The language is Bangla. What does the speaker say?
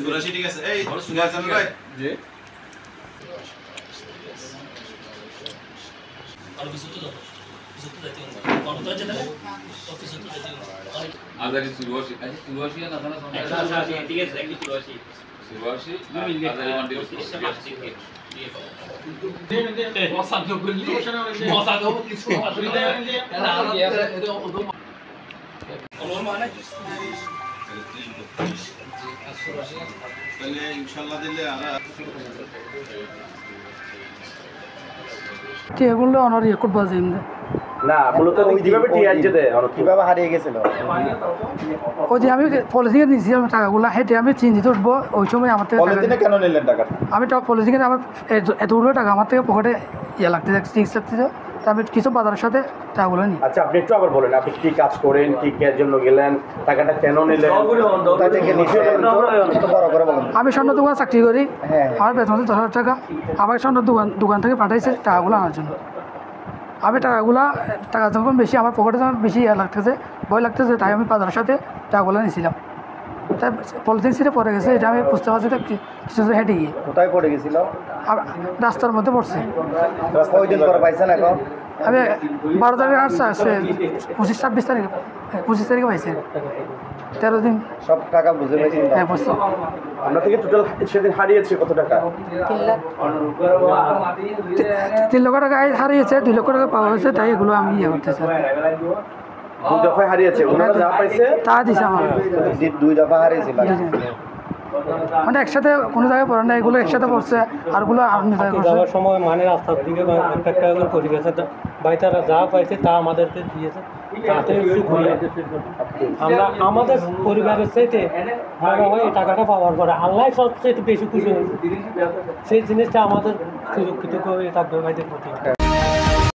চুরাশি ঠিক আছে এই সুভাষচন্দ্র ভাই জি আর বিশুদ্ধ দাও বিশুদ্ধ দাইতে হবে কত আছে তাহলে কত বিশুদ্ধ দাইতে হবে আদারি চুরাশি আছে চুরাশি না না ঠিক আছে একটু চুরাশি চুরাশি আদারি মান্ডি মশানো বললি মশানো কিছু অসুবিধা নেই কলম মানে তাহলে ইনশাআল্লাহ দিলে এগুলো অনার রেকর্ড বাজে না মূলত কিভাবে টিআইজে দেয় কিভাবে হারিয়ে গেছিল ওই যে আমি পলিথিনে নিয়েছিলাম টাকাগুলো হেঁটে আমি চিন্তিত উঠবো ওই সময় আমার থেকে পলিথিনে কেন নিলেন টাকা আমি পলিথিনে আমার এতগুলো টাকা আমার থেকে পকেটে লাগতেছে স্টিক্স লাগতেছে তা আমি কিছু বাজারের সাথে টাকাগুলো নিই। আচ্ছা আপনি একটু আবার বলেন আপনি কি কাজ করেন কি কাজের জন্য গেলেন টাকাটা কেন নিলেন আমি স্বর্ণ দোকান চাকরি করি আমার বেতন 10,000 টাকা আমার স্বর্ণ দোকান থেকে পাঠাইছে টাকাগুলো আনার জন্য আমি টাকা যখন বেশি আমার পকেটে যখন বেশি লাগতেছে ভয় লাগতেছে তাই আমি বাজারের সাথে টাকাগুলো নিয়েছিলাম তাই পলিথিন সিটে পড়ে গেছে এটা আমি বুঝতে পারছি কিছু হেঁটে গিয়ে কোথায় পড়ে গেছিল রাস্তার মধ্যে পড়ছে কয়দিন পরে পাইছেন এখন আমি 12 তারিখে আসছে 25 তারিখে পাইছে 13 দিন সব টাকা বুঝে পাইছেন হ্যাঁ বুঝছি আমরা থেকে টোটাল সেদিন হারিয়েছে কত টাকা 3 লক্ষ টাকা হারিয়েছে 2 লক্ষ টাকা পাওয়া হয়েছে তাই এগুলো আমি ইয়ে করতেছি 2 দফায় হারিয়েছে ওনারা যা পাইছে তা দিছে আমার 2 দফা হারিয়েছিল মানে একসাথে কোনো জায়গায় পড়ে না এগুলো একসাথে পড়ছে আরগুলো যাওয়ার সময় মানে রাস্তার দিকে একটা করে পড়ে গেছে বাইতারা যা পাইছে তা আমাদেরকে দিয়েছে তাতে আমরা আমাদের পরিবারের চাইতে মনে হয় এই টাকাটা পাওয়ার পরে আল্লাহ সবচেয়ে বেশি খুশি হয়েছে সেই জিনিসটা আমাদের সুরক্ষিত করে থাকবে ভাইদের প্রতি।